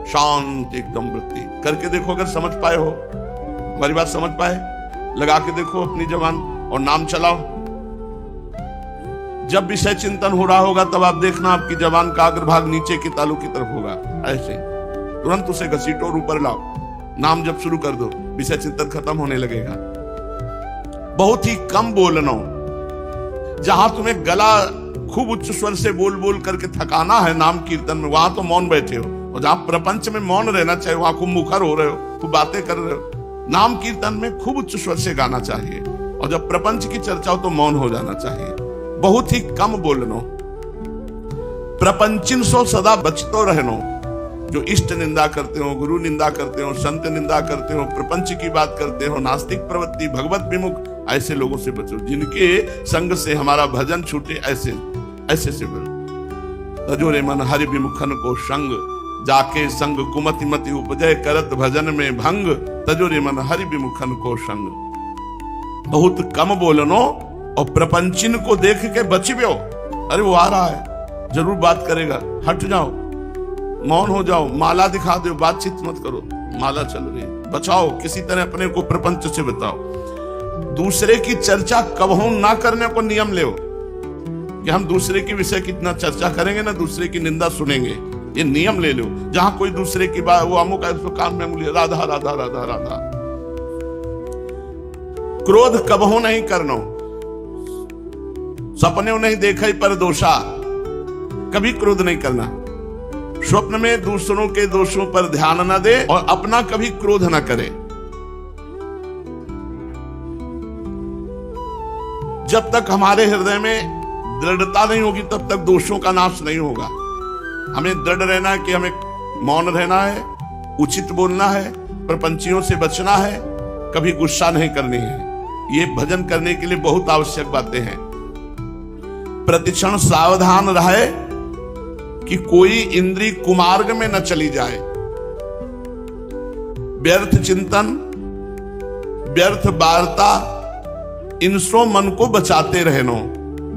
शांत एकदम वृत्ति करके देखो, अगर समझ पाए हो, हमारी बात समझ पाए, लगा के देखो अपनी जबान और नाम चलाओ। जब विषय चिंतन हो रहा होगा तब आप देखना आपकी जबान का अग्रभाग नीचे की तालू की तरफ होगा, ऐसे तुरंत उसे घसीटो और ऊपर लाओ, नाम जब शुरू कर दो, विषय चिंतन खत्म होने लगेगा। बहुत ही कम बोलना, जहां तुम्हें गला खूब उच्च स्वर से बोल बोल करके थकाना है नाम कीर्तन में, वहां तो मौन बैठे हो, और जहां प्रपंच में मौन रहना चाहिए वहां खूब मुखर हो रहे हो, खूब बातें कर रहे हो। नाम कीर्तन में खूब उच्च स्वर से गाना चाहिए, और जब प्रपंच की चर्चा हो तो मौन हो जाना चाहिए। बहुत ही कम बोलनो, प्रपंचिन सो सदा बचतो रहनो। जो इष्ट निंदा करते हो, गुरु निंदा करते हो, संत निंदा करते हो, प्रपंच की बात करते हो, नास्तिक प्रवृत्ति, भगवत विमुख, ऐसे लोगों से बचो, जिनके संग से हमारा भजन छूटे, ऐसे ऐसे से बचो। तजोरे मन हरि विमुखन को संग, जाके संग कुमति मति उपजय करत भजन में भंग। तजोरे मन हरि विमुखन को संग। बहुत कम बोलनो और प्रपंचिन को देख के बचिबो। अरे वो आ रहा है, जरूर बात करेगा, हट जाओ, मौन हो जाओ, माला दिखा दो, बातचीत मत करो, माला चल रही है, बचाओ, किसी तरह अपने को प्रपंच से बताओ। दूसरे की चर्चा कबहू ना करने को नियम ले, कि हम दूसरे के विषय कितना चर्चा करेंगे ना दूसरे की निंदा सुनेंगे, ये नियम ले लो। जहां कोई दूसरे की बात, वो अमुक है उसको कान में अंगुली, राधा राधा राधा राधा। क्रोध कबहू नहीं करना, सपने नहीं देखा पर दोषा, कभी क्रोध नहीं करना। स्वप्न में दूसरों के दोषों पर ध्यान न दे और अपना कभी क्रोध न करे। जब तक हमारे हृदय में दृढ़ता नहीं होगी तब तक दोषों का नाश नहीं होगा। हमें दृढ़ रहना है कि हमें मौन रहना है, उचित बोलना है, प्रपंचियों से बचना है, कभी गुस्सा नहीं करनी है। ये भजन करने के लिए बहुत आवश्यक बातें हैं। प्रतिक्षण सावधान रहे कि कोई इंद्री कुमार्ग में न चली जाए। व्यर्थ चिंतन, व्यर्थ वार्ता, इनसो मन को बचाते रहनो।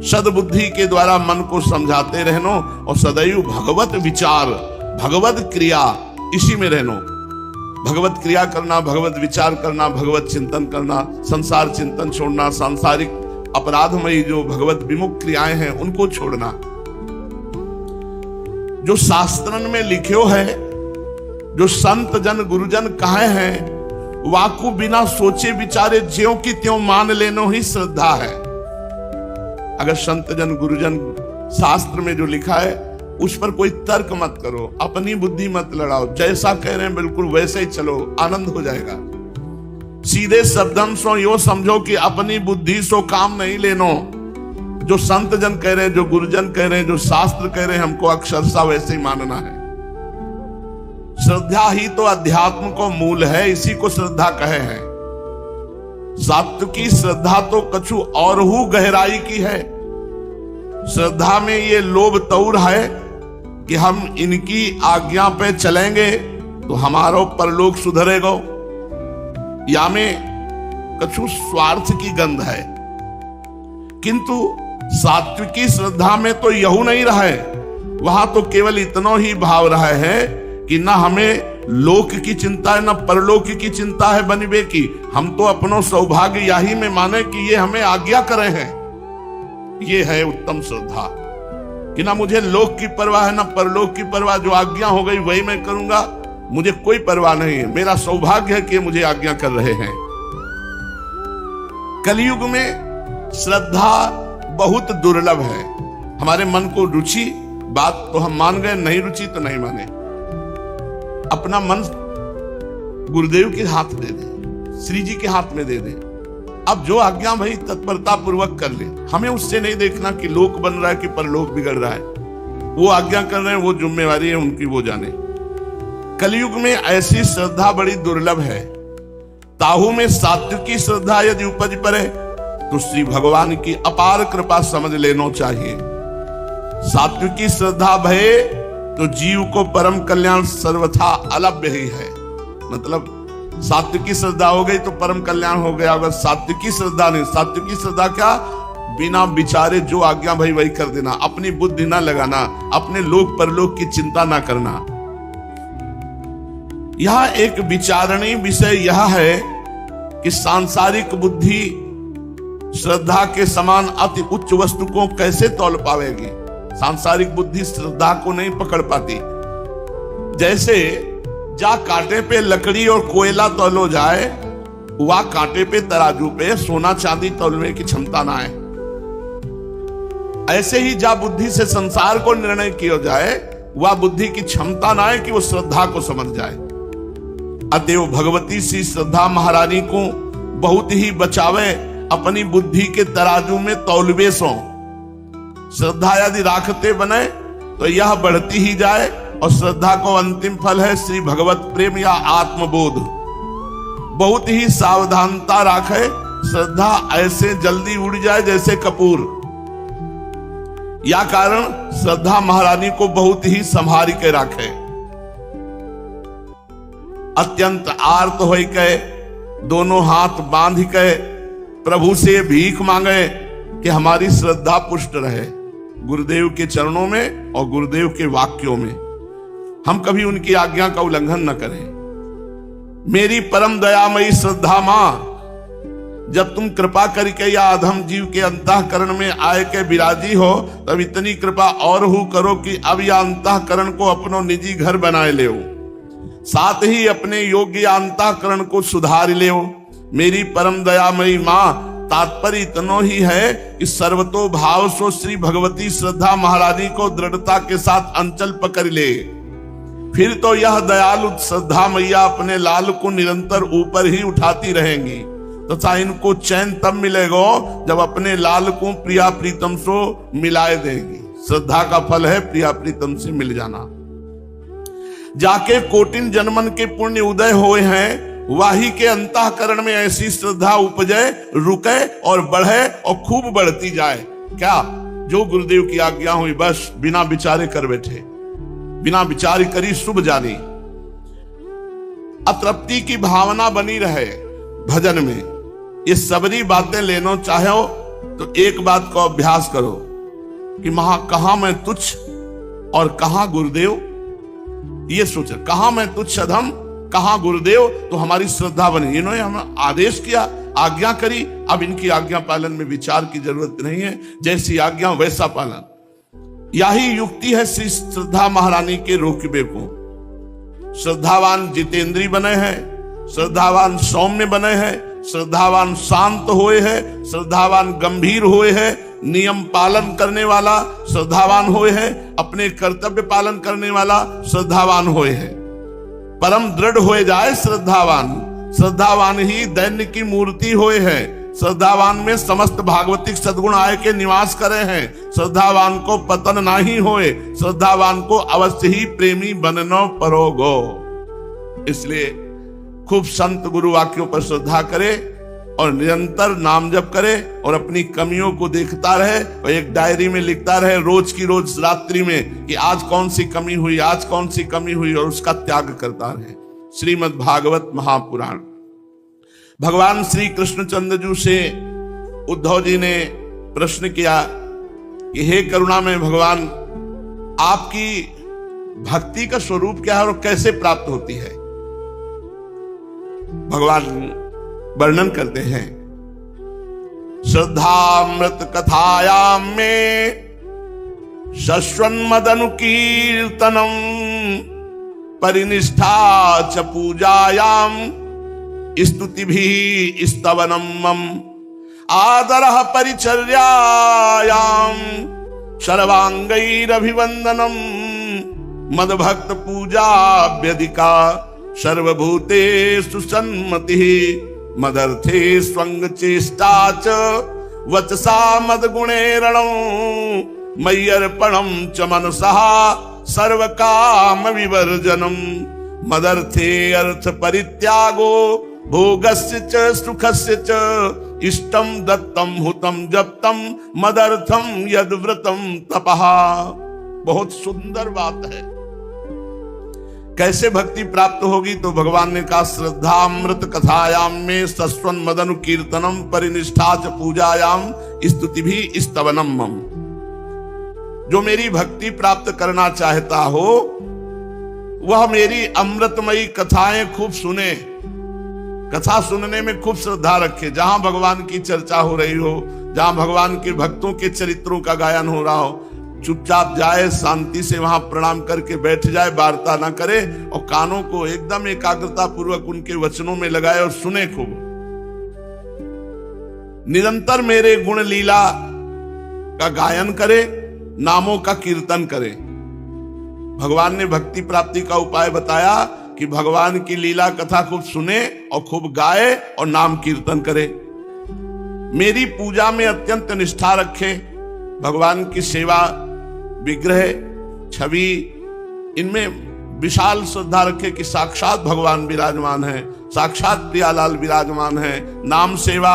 सद्बुद्धि के द्वारा मन को समझाते रहनो और सदैव भगवत विचार, भगवत क्रिया, इसी में रहनो। भगवत क्रिया करना, भगवत विचार करना, भगवत चिंतन करना, संसार चिंतन छोड़ना, सांसारिक अपराधमयी जो भगवत विमुख क्रियाएं हैं उनको छोड़ना। जो शास्त्रन में लिखो है, जो संत जन गुरुजन कहे हैं, वाकु बिना सोचे विचारे ज्यों की त्यों मान लेनो ही श्रद्धा है। अगर संत जन गुरुजन शास्त्र में जो लिखा है उस पर कोई तर्क मत करो, अपनी बुद्धि मत लड़ाओ, जैसा कह रहे हैं बिल्कुल वैसे ही चलो, आनंद हो जाएगा। सीधे शब्दन सो यो समझो कि अपनी बुद्धि सो काम नहीं लेनो। जो संत जन कह रहे हैं, जो गुरुजन कह रहे हैं, जो शास्त्र कह रहे हैं, हमको अक्षरशः वैसे ही मानना है। श्रद्धा ही तो अध्यात्म को मूल है, इसी को श्रद्धा कहे हैं। सात्विकी श्रद्धा तो कछु और हु गहराई की है। श्रद्धा में ये लोभ तौर है कि हम इनकी आज्ञा पे चलेंगे तो हमारा परलोक सुधरेगा, या में कछु स्वार्थ की गंध है। किंतु सात्विकी श्रद्धा में तो यहू नहीं रहा है, वहां तो केवल इतना ही भाव रहा है कि ना हमें लोक की चिंता है, ना परलोक की चिंता है बनिबे की। हम तो अपनो सौभाग्य यही में माने कि ये हमें आज्ञा करे हैं। ये है उत्तम श्रद्धा कि ना मुझे लोक की परवाह है, ना परलोक की परवाह, जो आज्ञा हो गई वही मैं करूंगा, मुझे कोई परवाह नहीं है। मेरा सौभाग्य है कि मुझे आज्ञा कर रहे हैं। कलयुग में श्रद्धा बहुत दुर्लभ है। हमारे मन को रुचि बात तो हम मान गए, नहीं रुचि तो नहीं माने। अपना मन गुरुदेव के हाथ दे दे, श्री जी के हाथ में दे दे। अब जो आज्ञा भाई तत्परता पूर्वक कर ले। हमें उससे नहीं देखना कि लोक बन रहा है कि परलोक बिगड़ रहा है। वो आज्ञा कर रहे हैं, वो जिम्मेवारी है उनकी, वो जाने। कलयुग में ऐसी श्रद्धा बड़ी दुर्लभ है। ताहू में सात्विकी श्रद्धा यदि उपज पड़े तो श्री भगवान की अपार कृपा समझ लेना चाहिए। सात्विकी श्रद्धा भये तो जीव को परम कल्याण सर्वथा अलभ्य ही है। मतलब सात्विकी श्रद्धा हो गई तो परम कल्याण हो गया। अगर सात्विकी श्रद्धा नहीं, सात्विकी श्रद्धा क्या, बिना विचारे जो आज्ञा भाई वही कर देना, अपनी बुद्धि ना लगाना, अपने लोक परलोक की चिंता ना करना। यह एक विचारणीय विषय यह है कि सांसारिक बुद्धि श्रद्धा के समान अति उच्च वस्तु को कैसे तौल पावेगी। सांसारिक बुद्धि श्रद्धा को नहीं पकड़ पाती। जैसे जा कांटे पे लकड़ी और कोयला तौलो जाए, वह कांटे पे तराजू पे सोना चांदी तौलने की क्षमता ना है। ऐसे ही जा बुद्धि से संसार को निर्णय किया जाए, वह बुद्धि की क्षमता ना है कि वो श्रद्धा को समझ जाए। अतएव भगवती श्री श्रद्धा महारानी को बहुत ही बचावे अपनी बुद्धि के तराजू में तौलवे सो। श्रद्धा यदि राखते बने तो यह बढ़ती ही जाए, और श्रद्धा को अंतिम फल है श्री भगवत प्रेम या आत्मबोध। बहुत ही सावधानता राखे, श्रद्धा ऐसे जल्दी उड़ जाए जैसे कपूर। या कारण श्रद्धा महारानी को बहुत ही संभाल के राखे। अत्यंत आर्त होई के दोनों हाथ बांध के प्रभु से भीख मांगे कि हमारी श्रद्धा पुष्ट रहे गुरुदेव के चरणों में और गुरुदेव के वाक्यों में। हम कभी उनकी आज्ञा का उल्लंघन न करें। मेरी परम दयामयी श्रद्धा मां, जब तुम कृपा करके या अधम जीव के अंतःकरण में आए के विराजी हो, तब इतनी कृपा और हु करो कि अब यह अंतःकरण को अपनो निजी घर बनाए ले, साथ ही अपने योग्य अंतःकरण को सुधार ले। मेरी परम दयामयी मां, तात्पर्य इतनो ही है कि सर्वतो भाव सो श्री भगवती श्रद्धा महारानी को दृढ़ता के साथ अंचल पकड़ ले। फिर तो यह दयालु श्रद्धा मैया अपने लाल को निरंतर ऊपर ही उठाती रहेंगी, तथा इनको चैन तब मिलेगा जब अपने लाल को प्रिया प्रीतम सो मिलाए देंगी। श्रद्धा का फल है प्रिया प्रीतम से मिल जाना। जाके कोटिन जन्मन के पुण्य उदय हुए हैं, वाही के अंतःकरण में ऐसी श्रद्धा उपजे, रुके और बढ़े और खूब बढ़ती जाए। क्या जो गुरुदेव की आज्ञा हुई बस बिना विचारे कर बैठे, बिना विचार करी शुभ जानी। अतृप्ति की भावना बनी रहे भजन में। ये सबरी बातें लेनो चाहो तो एक बात को अभ्यास करो कि कहां मैं तुच्छ और कहां गुरुदेव। ये सोच, कहां मैं तुच्छ अधम, कहां गुरुदेव, तो हमारी श्रद्धा बनी। इन्होंने हमें आदेश किया, आज्ञा करी, अब इनकी आज्ञा पालन में विचार की जरूरत नहीं है, जैसी आज्ञा वैसा पालन। यही युक्ति है श्री श्रद्धा महारानी के रोकबे को। श्रद्धावान जितेंद्री बने हैं, श्रद्धावान सौम्य बने हैं, श्रद्धावान शांत हुए हैं, श्रद्धावान गंभीर हुए हैं, नियम पालन करने वाला श्रद्धावान हुए हैं, अपने कर्तव्य पालन करने वाला श्रद्धावान हुए हैं। परम दृढ़ हुए जाए श्रद्धावान। श्रद्धावान ही दैन्य की मूर्ति हुए हैं। श्रद्धावान में समस्त भागवतिक सद्गुण आए के निवास करे हैं। श्रद्धावान को पतन नहीं होए, श्रद्धावान को अवश्य ही प्रेमी बननो परोगो। इसलिए खूब संत गुरु वाक्यों पर श्रद्धा करे और निरंतर नाम जप करे और अपनी कमियों को देखता रहे और एक डायरी में लिखता रहे रोज की रोज रात्रि में कि आज कौन सी कमी हुई, आज कौन सी कमी हुई, और उसका त्याग करता रहे। श्रीमद् भागवत महापुराण। भगवान श्री कृष्णचंद्र जी से उद्धव जी ने प्रश्न किया कि हे करुणामय भगवान, आपकी भक्ति का स्वरूप क्या है और कैसे प्राप्त होती है। भगवान वर्णन करते हैं, श्रद्धामृत कथायाम में शश्वन्मदनु कीर्तनम परिनिष्ठा च पूजायाम स्तुति भी स्तवनम मम आदरः परिचर्यायाम सर्वांगैरभिवंदनम मदभक्त पूजा व्यधिका सर्वभूतेषु सन्मतिः मदर्थे स्वंग चेष्टा च वचसा मदगुणेरणं मय्यर्पणं च मनसः सर्वकाम विवर्जनम मदर्थे अर्थ परित्यागो भोगस्य च सुखस्य च इष्टम दत्तम हुतम जप्तम मदर्थम यद्व्रतम तपः। बहुत सुंदर बात है। कैसे भक्ति प्राप्त होगी तो भगवान ने कहा, श्रद्धामृत कथायाम में सस्वन मदनु कीर्तनम परिनिष्ठा च पूजायाम स्तुति भी स्तवनम मम। जो मेरी भक्ति प्राप्त करना चाहता हो वह मेरी अमृतमयी कथाएं खूब सुने, कथा सुनने में खूब श्रद्धा रखे। जहां भगवान की चर्चा हो रही हो, जहां भगवान के भक्तों के चरित्रों का गायन हो रहा हो, चुपचाप जाए, शांति से वहां प्रणाम करके बैठ जाए, वार्ता ना करे और कानों को एकदम एकाग्रता पूर्वक उनके वचनों में लगाए और सुने खूब। निरंतर मेरे गुण लीला का गायन करे, नामों का कीर्तन करे। भगवान ने भक्ति प्राप्ति का उपाय बताया कि भगवान की लीला कथा खूब सुने और खूब गाए और नाम कीर्तन करे। मेरी पूजा में अत्यंत निष्ठा रखे, भगवान की सेवा, विग्रह, छवि, इनमें विशाल श्रद्धा रखे कि साक्षात भगवान विराजमान है, साक्षात प्रियालाल विराजमान है, नाम सेवा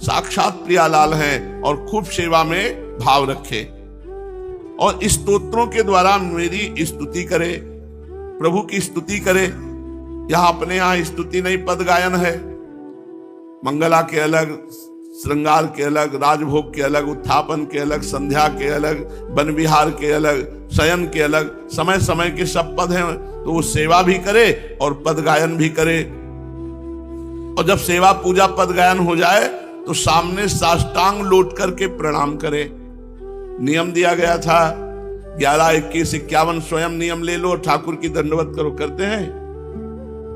साक्षात प्रियालाल है, और खूब सेवा में भाव रखे और स्तोत्रों के द्वारा मेरी स्तुति करे, प्रभु की स्तुति करे। यहां अपने यहां स्तुति नहीं, पद गायन है। मंगला के अलग, श्रृंगार के अलग, राजभोग के अलग, उत्थापन के अलग, संध्या के अलग, वन विहार के अलग, शयन के अलग, समय समय के सब पद हैं। तो वो सेवा भी करे और पद गायन भी करे। और जब सेवा पूजा पद गायन हो जाए तो सामने साष्टांग लौट करके प्रणाम करे। नियम दिया गया था 11, 21, 51 स्वयं नियम ले लो, ठाकुर की दंडवत करो। करते हैं,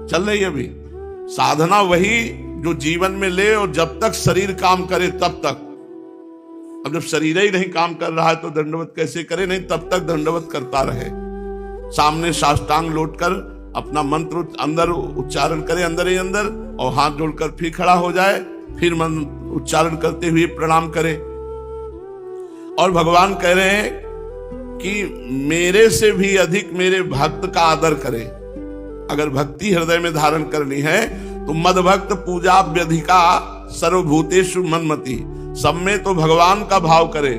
चल रही अभी साधना वही जो जीवन में ले, और जब तक शरीर काम करे तब तक। अब जब शरीर ही नहीं काम कर रहा है तो दंडवत कैसे करे? नहीं, तब तक दंडवत करता रहे। सामने साष्टांग लौटकर अपना मंत्र अंदर उच्चारण करे, अंदर ही अंदर, और हाथ जोड़कर फिर खड़ा हो जाए, फिर मंत्र उच्चारण करते हुए प्रणाम करे। और भगवान कह रहे हैं कि मेरे से भी अधिक मेरे भक्त का आदर करे। अगर भक्ति हृदय में धारण करनी है तो मदभक्त पूजा व्यधिका सर्वभूतेषु मनमति, सब में तो भगवान का भाव करे,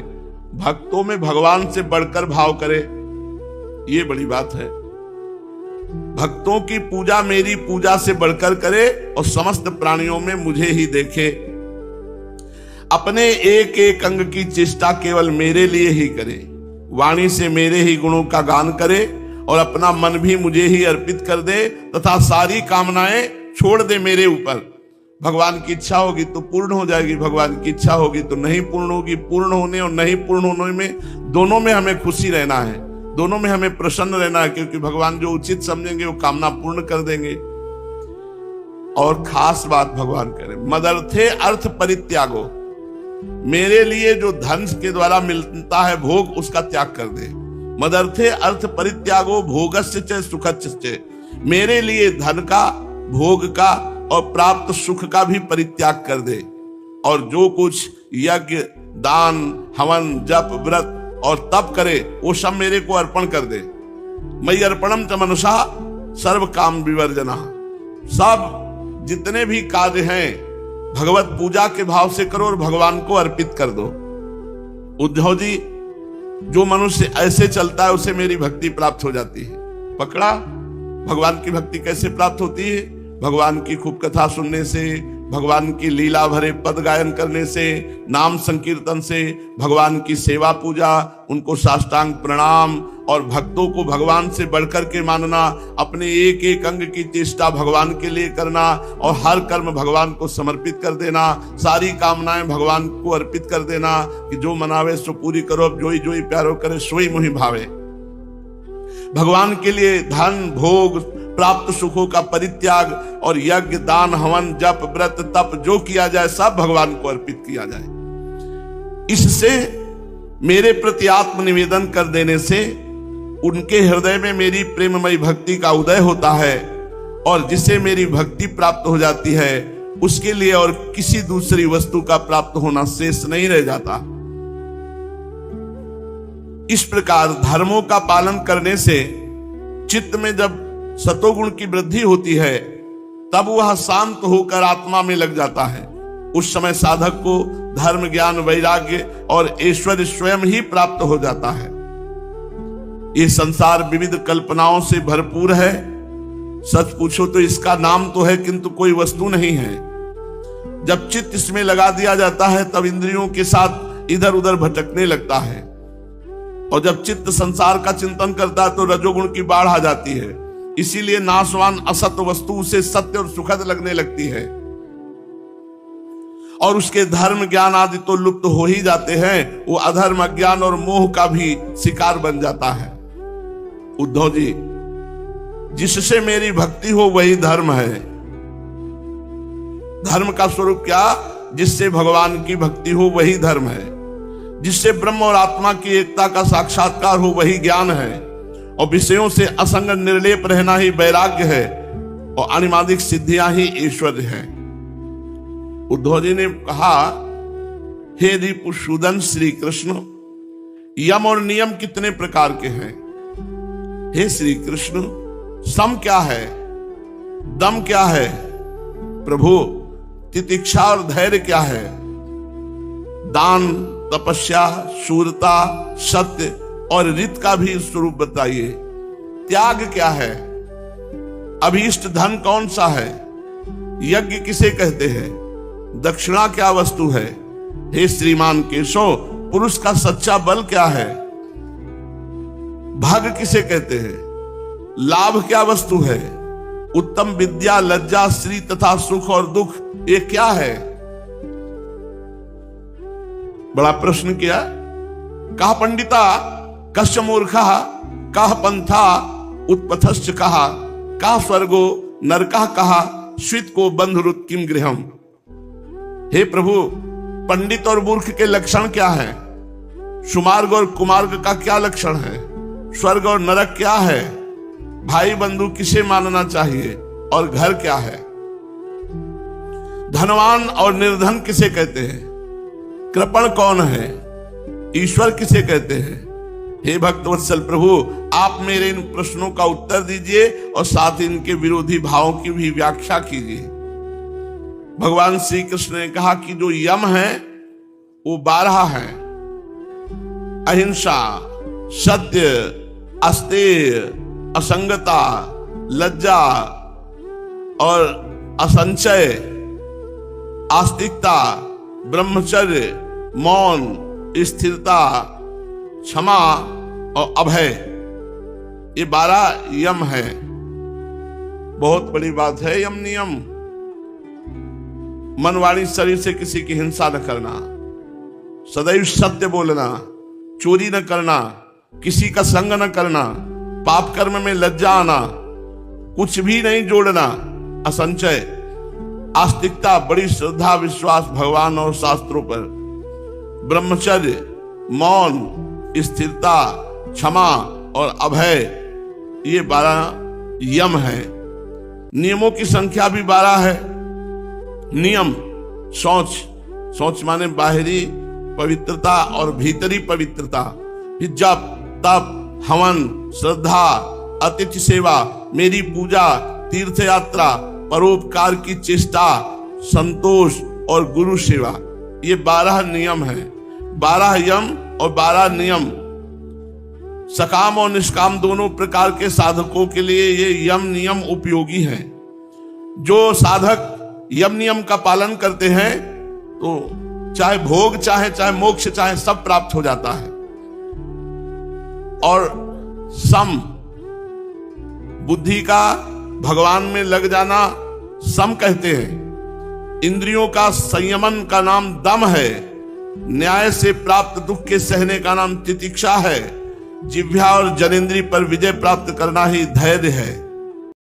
भक्तों में भगवान से बढ़कर भाव करे। ये बड़ी बात है। भक्तों की पूजा मेरी पूजा से बढ़कर करे और समस्त प्राणियों में मुझे ही देखे। अपने एक एक अंग की चेष्टा केवल मेरे लिए ही करे, वाणी से मेरे ही गुणों का गान करे और अपना मन भी मुझे ही अर्पित कर दे तथा सारी कामनाएं छोड़ दे मेरे ऊपर। भगवान की इच्छा होगी तो पूर्ण हो जाएगी, भगवान की इच्छा होगी तो नहीं पूर्ण होगी। पूर्ण होने और नहीं पूर्ण होने में, दोनों में हमें खुशी रहना है, दोनों में हमें प्रसन्न रहना है, क्योंकि भगवान जो उचित समझेंगे वो कामना पूर्ण कर देंगे। और खास बात भगवान कह रहे, मदर्थे अर्थ परित्यागो, मेरे लिए जो धन के द्वारा मिलता है भोग, उसका त्याग कर दे। मदर्थे अर्थ परित्यागो भोगस्य च सुखस्य च, मेरे लिए धन का, भोग का और प्राप्त सुख का भी परित्याग कर दे, और जो कुछ यज्ञ, दान, हवन, जप, व्रत और तप करे वो सब मेरे को अर्पण कर दे। मयि अर्पणम च मनसा सर्व काम विवर्जना, सब जितने भी कार्य हैं भगवत पूजा के भाव से करो और भगवान को अर्पित कर दो। उद्धव जी, जो मनुष्य ऐसे चलता है उसे मेरी भक्ति प्राप्त हो जाती है। पकड़ा? भगवान की भक्ति कैसे प्राप्त होती है? भगवान की खूब कथा सुनने से, भगवान की लीला भरे पद गायन करने से, नाम संकीर्तन से, भगवान की सेवा पूजा, उनको साष्टांग प्रणाम और भक्तों को भगवान से बढ़कर के मानना, अपने एक एक अंग की चेष्टा भगवान के लिए करना और हर कर्म भगवान को समर्पित कर देना, सारी कामनाएं भगवान को अर्पित कर देना कि जो मनावे सो पूरी करो, अब जोई जोई प्यारो करे सोई मुहि भावे। भगवान के लिए धन, भोग, प्राप्त सुखों का परित्याग और यज्ञ, दान, हवन, जप, व्रत, तप जो किया जाए सब भगवान को अर्पित किया जाए। इससे मेरे प्रति आत्मनिवेदन कर देने से उनके हृदय में मेरी प्रेममयी भक्ति का उदय होता है, और जिससे मेरी भक्ति प्राप्त हो जाती है उसके लिए और किसी दूसरी वस्तु का प्राप्त होना शेष नहीं रह जाता। इस प्रकार धर्मों का पालन करने से चित्त में जब सतोगुण की वृद्धि होती है तब वह शांत होकर आत्मा में लग जाता है। उस समय साधक को धर्म, ज्ञान, वैराग्य और ऐश्वर्य स्वयं ही प्राप्त हो जाता है। ये संसार विविध कल्पनाओं से भरपूर है। सच पूछो तो इसका नाम तो है किंतु कोई वस्तु नहीं है। जब चित्त इसमें लगा दिया जाता है तब इंद्रियों के साथ इधर उधर भटकने लगता है, और जब चित्त संसार का चिंतन करता है तो रजोगुण की बाढ़ आ जाती है। इसीलिए नाशवान असत वस्तु उसे सत्य और सुखद लगने लगती है, और उसके धर्म ज्ञान आदि तो लुप्त हो ही जाते हैं, वो अधर्म अज्ञान और मोह का भी शिकार बन जाता है। उद्धव जी, जिससे मेरी भक्ति हो वही धर्म है। धर्म का स्वरूप क्या? जिससे भगवान की भक्ति हो वही धर्म है, जिससे ब्रह्म और आत्मा की एकता का साक्षात्कार हो वही ज्ञान है, और विषयों से असंग निर्लेप रहना ही वैराग्य है, और अनिमादिक सिद्धियां ही ऐश्वर्य है। उद्धव जी ने कहा, हे रिपुसूदन श्री कृष्ण, यम और नियम कितने प्रकार के हैं? हे श्री कृष्ण, सम क्या है? दम क्या है? प्रभु, तितिक्षा और धैर्य क्या है? दान, तपस्या, शूरता, सत्य और रित का भी स्वरूप बताइए। त्याग क्या है? अभीष्ट धन कौन सा है? यज्ञ किसे कहते हैं? दक्षिणा क्या वस्तु है? हे श्रीमान केशव, पुरुष का सच्चा बल क्या है? भाग किसे कहते हैं? लाभ क्या वस्तु है? उत्तम विद्या, लज्जा, श्री तथा सुख और दुख, ये क्या है? बड़ा प्रश्न किया। कहा पंडिता, कश्च मूर्खा, कह पंथा उत्पथश्च कहा, का स्वर्गो नरकः कहा, श्वित को बंधुरुत किम गृहम। हे प्रभु, पंडित और मूर्ख के लक्षण क्या है? सुमार्ग और कुमार्ग का क्या लक्षण है? स्वर्ग और नरक क्या है? भाई बंधु किसे मानना चाहिए और घर क्या है? धनवान और निर्धन किसे कहते हैं? कृपण कौन है? ईश्वर किसे कहते हैं? हे भक्तवत्सल प्रभु, आप मेरे इन प्रश्नों का उत्तर दीजिए और साथ ही इनके विरोधी भावों की भी व्याख्या कीजिए। भगवान श्री कृष्ण ने कहा कि जो यम है वो 12 है। अहिंसा, सत्य, अस्तेय, असंगता, लज्जा और असंचय, आस्तिकता, ब्रह्मचर्य, मौन, स्थिरता, क्षमा और अभय, ये 12 यम है। बहुत बड़ी बात है यम नियम। मन, वाणी, शरीर से किसी की हिंसा न करना, सदैव सत्य बोलना, चोरी न करना, किसी का संग न करना, पाप कर्म में लज्जा आना, कुछ भी नहीं जोड़ना, असंचय, आस्तिकता, बड़ी श्रद्धा विश्वास भगवान और शास्त्रों पर, ब्रह्मचर्य, मौन, स्थिरता, क्षमा और अभय, ये 12 यम है। नियमों की संख्या भी 12 है। नियम, शौच, शौच माने बाहरी पवित्रता और भीतरी पवित्रता, जप, तप, हवन, श्रद्धा, अतिथि सेवा, मेरी पूजा, तीर्थ यात्रा, परोपकार की चेष्टा, संतोष और गुरु सेवा, ये 12 नियम है। 12 यम और 12 नियम। सकाम और निष्काम दोनों प्रकार के साधकों के लिए ये यम नियम उपयोगी हैं। जो साधक यम नियम का पालन करते हैं तो चाहे भोग चाहे मोक्ष चाहे सब प्राप्त हो जाता है। और सम, बुद्धि का भगवान में लग जाना सम कहते हैं। इंद्रियों का संयमन का नाम दम है। न्याय से प्राप्त दुख के सहने का नाम तितिक्षा है। जिह्वा और जनेंद्रिय पर विजय प्राप्त करना ही धैर्य है।